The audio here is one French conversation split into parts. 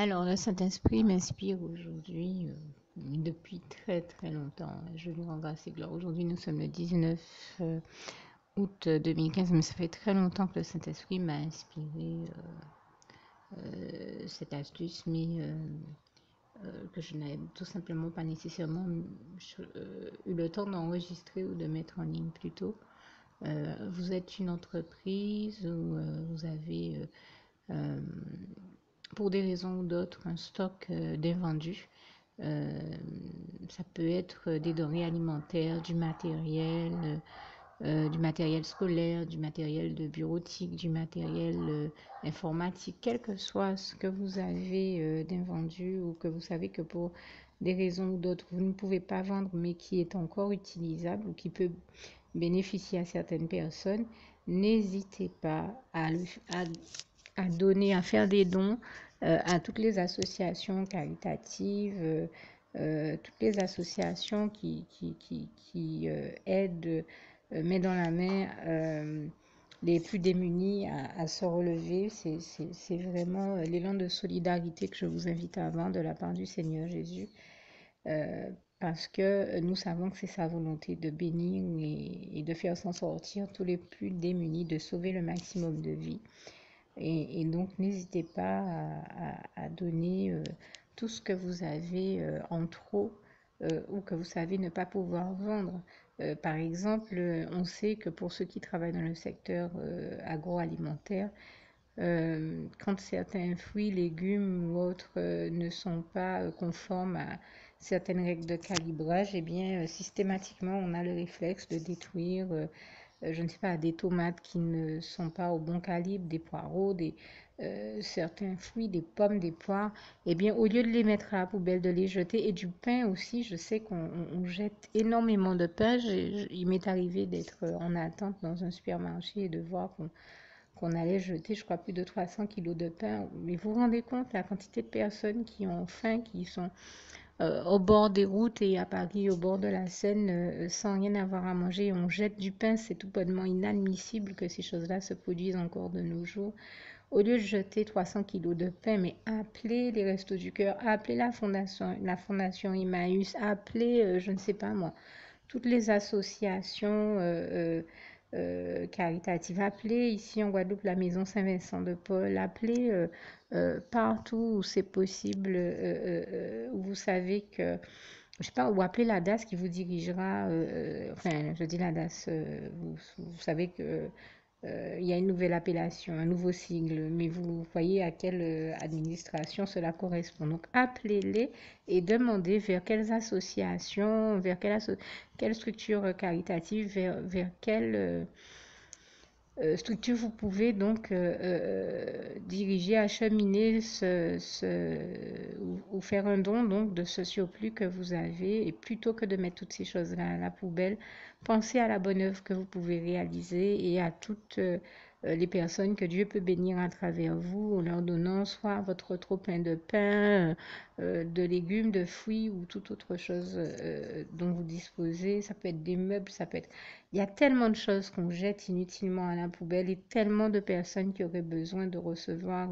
Alors, le Saint-Esprit m'inspire aujourd'hui depuis très très longtemps. Je lui rends grâce et gloire. Aujourd'hui, nous sommes le 19 août 2015, mais ça fait très longtemps que le Saint-Esprit m'a inspiré cette astuce, mais que je n'avais tout simplement pas nécessairement eu le temps d'enregistrer ou de mettre en ligne plutôt. Vous êtes une entreprise où vous avez euh, pour des raisons ou d'autres, un stock d'invendus. Euh, Ça peut être des denrées alimentaires, du matériel scolaire, du matériel de bureautique, du matériel informatique, quel que soit ce que vous avez d'invendu ou que vous savez que pour des raisons ou d'autres, vous ne pouvez pas vendre, mais qui est encore utilisable ou qui peut bénéficier à certaines personnes, n'hésitez pas à donner, à faire des dons à toutes les associations caritatives, toutes les associations qui aident, mettent dans la main les plus démunis à se relever. C'est vraiment l'élan de solidarité que je vous invite à avoir de la part du Seigneur Jésus. Euh, Parce que nous savons que c'est sa volonté de bénir et de faire s'en sortir tous les plus démunis, de sauver le maximum de vies. Et donc, n'hésitez pas à donner tout ce que vous avez en trop ou que vous savez ne pas pouvoir vendre. Par exemple, on sait que pour ceux qui travaillent dans le secteur agroalimentaire, quand certains fruits, légumes ou autres ne sont pas conformes à certaines règles de calibrage, eh bien, systématiquement, on a le réflexe de détruire je ne sais pas, des tomates qui ne sont pas au bon calibre, des poireaux, certains fruits, des pommes, des poires, eh bien, au lieu de les mettre à la poubelle, de les jeter, et du pain aussi, je sais qu'on jette énormément de pain. Il m'est arrivé d'être en attente dans un supermarché et de voir qu'on allait jeter, je crois, plus de 300 kilos de pain. Mais vous vous rendez compte la quantité de personnes qui ont faim, qui sont au bord des routes et à Paris, au bord de la Seine, sans rien avoir à manger. On jette du pain, c'est tout bonnement inadmissible que ces choses-là se produisent encore de nos jours. Au lieu de jeter 300 kilos de pain, mais appelez les Restos du Cœur, appelez la fondation Emmaüs, appelez, je ne sais pas moi, toutes les associations caritatives. Appelez ici en Guadeloupe la Maison Saint-Vincent de Paul. Appelez partout où c'est possible, où vous savez que, je sais pas, ou appelez la DAS qui vous dirigera, enfin, je dis la DAS, vous savez que il y a une nouvelle appellation, un nouveau sigle, mais vous voyez à quelle administration cela correspond. Donc, appelez-les et demandez vers quelles associations, quelle structure caritative, vers quelle structure vous pouvez donc diriger, acheminer ou faire un don donc de ce surplus que vous avez. Et plutôt que de mettre toutes ces choses-là à la poubelle, pensez à la bonne œuvre que vous pouvez réaliser et à toutes les personnes que Dieu peut bénir à travers vous en leur donnant soit votre trop plein de pain, de légumes, de fruits ou toute autre chose dont vous disposez. Ça peut être des meubles, ça peut être il y a tellement de choses qu'on jette inutilement à la poubelle et tellement de personnes qui auraient besoin de recevoir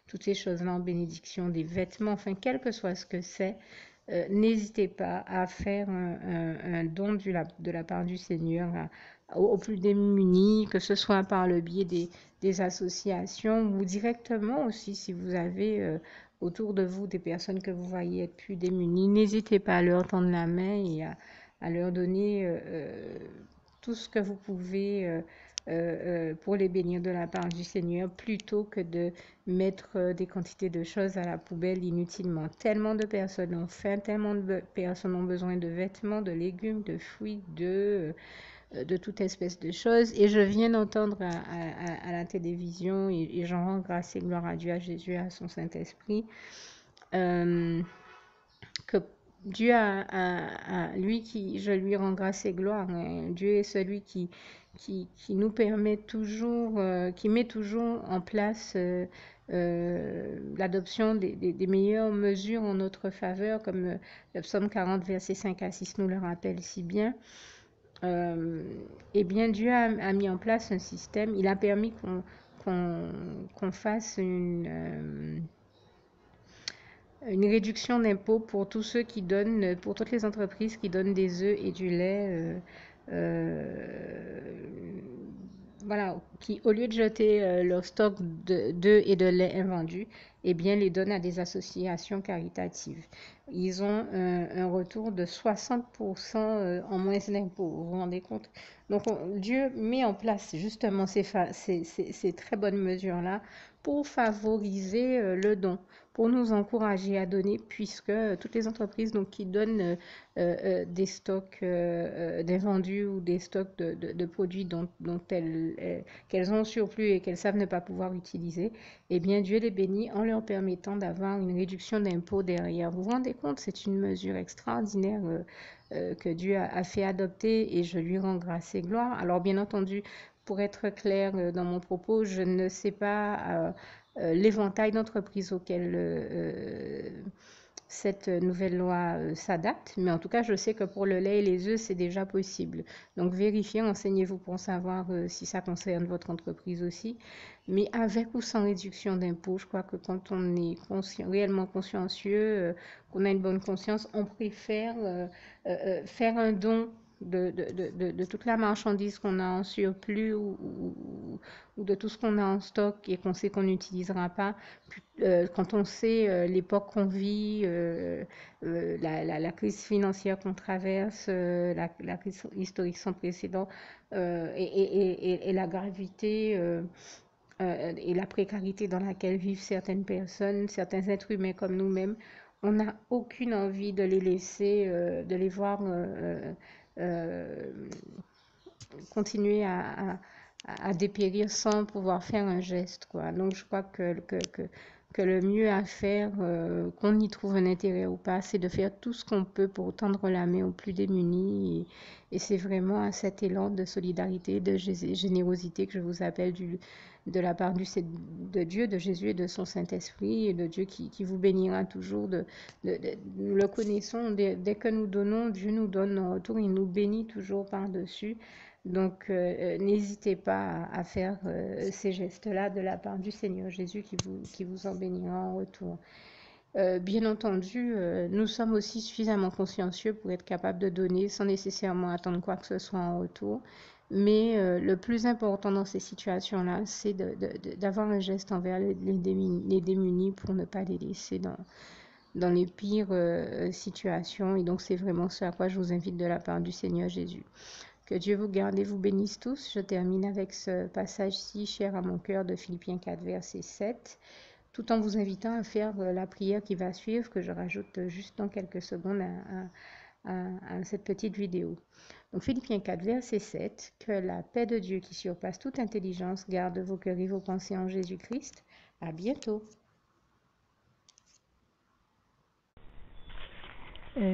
toutes ces choses-là en bénédiction, des vêtements, enfin, quel que soit ce que c'est, n'hésitez pas à faire un don de la part du Seigneur aux plus démunis, que ce soit par le biais des associations ou directement aussi si vous avez autour de vous des personnes que vous voyez être plus démunies. N'hésitez pas à leur tendre la main et à leur donner tout ce que vous pouvez pour les bénir de la part du Seigneur, plutôt que de mettre des quantités de choses à la poubelle inutilement. Tellement de personnes ont faim, tellement de personnes ont besoin de vêtements, de légumes, de fruits, de toute espèce de choses. Et je viens d'entendre à la télévision, et j'en rends grâce et gloire à Dieu, à Jésus, à son Saint-Esprit, euh, que Dieu lui qui, je lui rends grâce et gloire, hein. Dieu est celui qui nous permet toujours, qui met toujours en place l'adoption des meilleures mesures en notre faveur, comme le psaume 40, versets 5 à 6 nous le rappelle si bien. Euh, eh bien, Dieu a mis en place un système, il a permis qu'on fasse une réduction d'impôts pour tous ceux qui donnent, pour toutes les entreprises qui donnent des œufs et du lait, voilà, qui au lieu de jeter leur stock d'œufs et de lait invendus, eh bien, les donnent à des associations caritatives. Ils ont un retour de 60% en moins d'impôts, vous vous rendez compte? Donc, Dieu met en place justement ces très bonnes mesures-là pour favoriser le don, pour nous encourager à donner, puisque toutes les entreprises donc, qui donnent des stocks d'invendus ou des stocks de produits dont qu'elles ont surplus et qu'elles savent ne pas pouvoir utiliser, eh bien Dieu les bénit en leur permettant d'avoir une réduction d'impôts derrière. Vous vous rendez compte, c'est une mesure extraordinaire que Dieu a fait adopter et je lui rends grâce et gloire. Alors bien entendu, pour être clair dans mon propos, je ne sais pas l'éventail d'entreprises auxquelles cette nouvelle loi s'adapte, mais en tout cas, je sais que pour le lait et les œufs, c'est déjà possible. Donc, vérifiez, renseignez-vous pour savoir si ça concerne votre entreprise aussi. Mais avec ou sans réduction d'impôt, je crois que quand on est réellement consciencieux, qu'on a une bonne conscience, on préfère faire un don de toute la marchandise qu'on a en surplus ou de tout ce qu'on a en stock et qu'on sait qu'on n'utilisera pas. Quand on sait l'époque qu'on vit, la crise financière qu'on traverse, la crise historique sans précédent et la gravité et la précarité dans laquelle vivent certaines personnes, certains êtres humains comme nous-mêmes, on n'a aucune envie de les laisser, de les voir euh, continuer à dépérir sans pouvoir faire un geste, quoi. Donc, je crois que le mieux à faire, qu'on y trouve un intérêt ou pas, c'est de faire tout ce qu'on peut pour tendre la main aux plus démunis. Et c'est vraiment à cet élan de solidarité, de générosité que je vous appelle de la part de Dieu, de Jésus et de son Saint-Esprit, et de Dieu qui vous bénira toujours. Nous le connaissons, dès que nous donnons, Dieu nous donne en retour, il nous bénit toujours par-dessus. Donc, n'hésitez pas à faire ces gestes-là de la part du Seigneur Jésus qui vous en bénira en retour. Bien entendu, nous sommes aussi suffisamment consciencieux pour être capables de donner sans nécessairement attendre quoi que ce soit en retour. Mais le plus important dans ces situations-là, c'est d'avoir un geste envers les démunis pour ne pas les laisser dans les pires situations. Et donc, c'est vraiment ce à quoi je vous invite de la part du Seigneur Jésus. Que Dieu vous garde et vous bénisse tous. Je termine avec ce passage-ci, cher à mon cœur, de Philippiens 4, verset 7, tout en vous invitant à faire la prière qui va suivre, que je rajoute juste dans quelques secondes à cette petite vidéo. Donc Philippiens 4, verset 7, que la paix de Dieu qui surpasse toute intelligence garde vos cœurs et vos pensées en Jésus-Christ. À bientôt.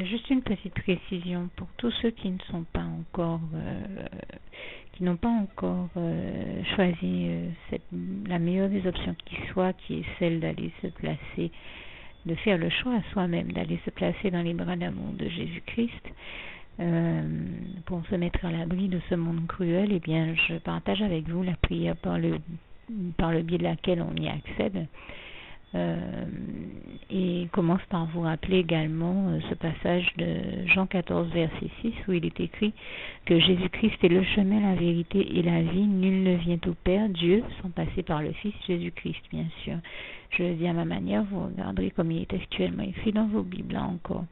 Juste une petite précision pour tous ceux qui ne sont pas encore, qui n'ont pas encore choisi la meilleure des options qui soit, qui est celle d'aller se placer, de faire le choix à soi-même, d'aller se placer dans les bras d'amour de Jésus-Christ, pour se mettre à l'abri de ce monde cruel. Eh bien, je partage avec vous la prière par le biais de laquelle on y accède. Et commence par vous rappeler également ce passage de Jean 14, verset 6, où il est écrit que Jésus-Christ est le chemin, la vérité et la vie. Nul ne vient au Père, Dieu, sans passer par le Fils Jésus-Christ, bien sûr. Je le dis à ma manière, vous regarderez comme il est actuellement écrit dans vos Bibles là encore.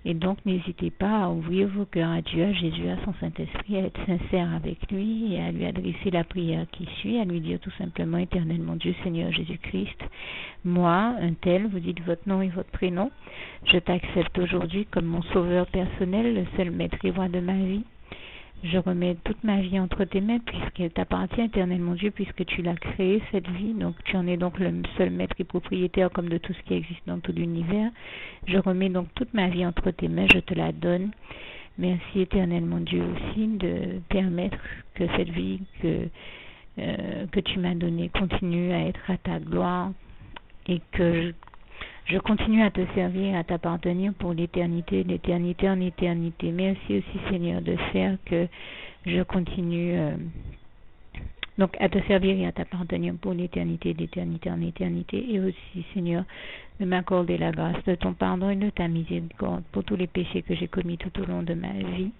Et donc, n'hésitez pas à ouvrir vos cœurs à Dieu, à Jésus, à son Saint-Esprit, à être sincère avec lui et à lui adresser la prière qui suit, à lui dire tout simplement, Éternel mon Dieu, Seigneur Jésus-Christ, moi, un tel, vous dites votre nom et votre prénom, je t'accepte aujourd'hui comme mon sauveur personnel, le seul maître et roi de ma vie. Je remets toute ma vie entre tes mains puisqu'elle t'appartient, Éternel mon Dieu, puisque tu l'as créée, cette vie. Donc tu en es donc le seul maître et propriétaire comme de tout ce qui existe dans tout l'univers. Je remets donc toute ma vie entre tes mains, je te la donne. Merci, Éternel mon Dieu, aussi de permettre que cette vie que tu m'as donnée continue à être à ta gloire et que je continue à te servir, à t'appartenir pour l'éternité, d'éternité en éternité. Merci aussi, Seigneur, de faire que je continue Donc, à te servir et à t'appartenir pour l'éternité, d'éternité en éternité. Et aussi, Seigneur, de m'accorder la grâce de ton pardon et de ta miséricorde pour tous les péchés que j'ai commis tout au long de ma vie,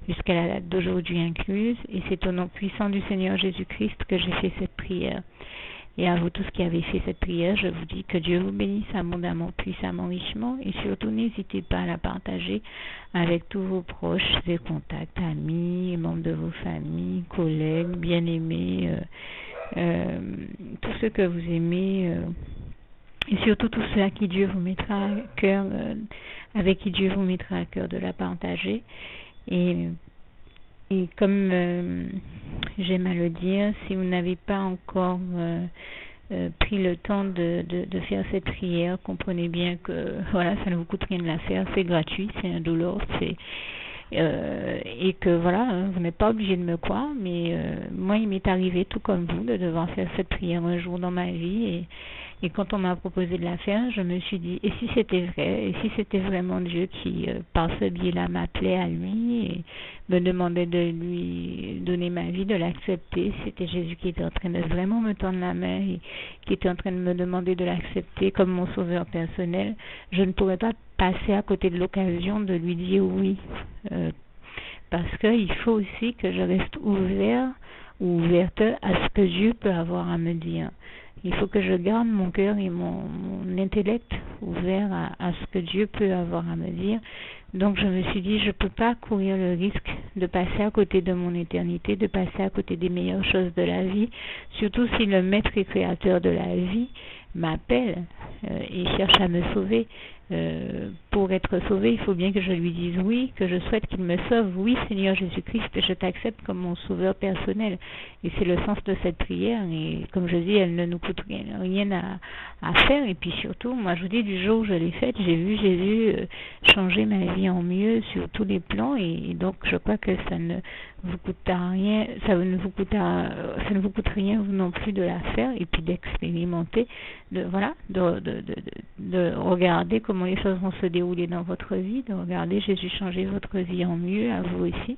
jusqu'à la date d'aujourd'hui incluse. Et c'est au nom puissant du Seigneur Jésus-Christ que j'ai fait cette prière. Et à vous tous qui avez fait cette prière, je vous dis que Dieu vous bénisse abondamment, puissamment, richement. Et surtout, n'hésitez pas à la partager avec tous vos proches et contacts, amis, membres de vos familles, collègues, bien-aimés, tous ceux que vous aimez. Et surtout tous ceux à qui Dieu vous mettra à cœur, avec qui Dieu vous mettra à cœur de la partager. Et comme j'aime à le dire, si vous n'avez pas encore pris le temps de faire cette prière, comprenez bien que voilà, ça ne vous coûte rien de la faire, c'est gratuit, c'est indolore, et que voilà, vous n'êtes pas obligé de me croire, mais moi il m'est arrivé tout comme vous de devoir faire cette prière un jour dans ma vie, et quand on m'a proposé de la faire, je me suis dit, et si c'était vrai, et si c'était vraiment Dieu qui, par ce biais-là, m'appelait à lui et me demandait de lui donner ma vie, de l'accepter, c'était Jésus qui était en train de vraiment me tendre la main et qui était en train de me demander de l'accepter comme mon sauveur personnel, je ne pourrais pas passer à côté de l'occasion de lui dire oui, parce qu'il faut aussi que je reste ouvert ou ouverte à ce que Dieu peut avoir à me dire. Il faut que je garde mon cœur et mon intellect ouvert à ce que Dieu peut avoir à me dire. Donc je me suis dit, je ne peux pas courir le risque de passer à côté de mon éternité, de passer à côté des meilleures choses de la vie, surtout si le maître et créateur de la vie m'appelle et cherche à me sauver. Pour être sauvé, il faut bien que je lui dise oui, que je souhaite qu'il me sauve. Oui, Seigneur Jésus-Christ, je t'accepte comme mon sauveur personnel. Et c'est le sens de cette prière. Et comme je dis, elle ne nous coûte rien à faire. Et puis surtout, moi je vous dis, du jour où je l'ai faite, j'ai vu Jésus changer ma vie en mieux sur tous les plans. Et donc je crois que ça ne vous coûtera rien, ça ne vous coûte rien vous non plus de la faire et puis d'expérimenter, de regarder comment les choses vont se dérouler dans votre vie, de regarder Jésus changer votre vie en mieux, à vous aussi.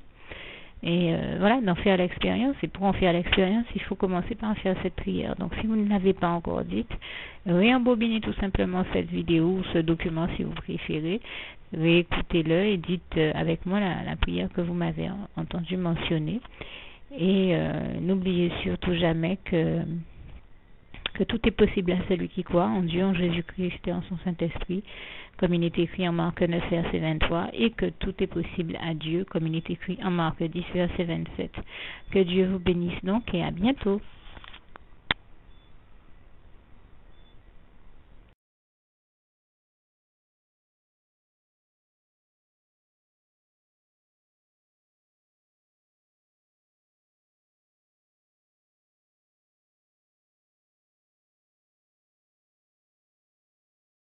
Et voilà, d'en faire l'expérience. Et pour en faire l'expérience, il faut commencer par faire cette prière. Donc si vous ne l'avez pas encore dite, réembobinez tout simplement cette vidéo ou ce document si vous préférez, réécoutez-le et dites avec moi la prière que vous m'avez entendu mentionner. Et n'oubliez surtout jamais que tout est possible à celui qui croit en Dieu, en Jésus-Christ et en son Saint-Esprit, comme il est écrit en Marc 9, verset 23, et que tout est possible à Dieu, comme il est écrit en Marc 10, verset 27. Que Dieu vous bénisse donc et à bientôt.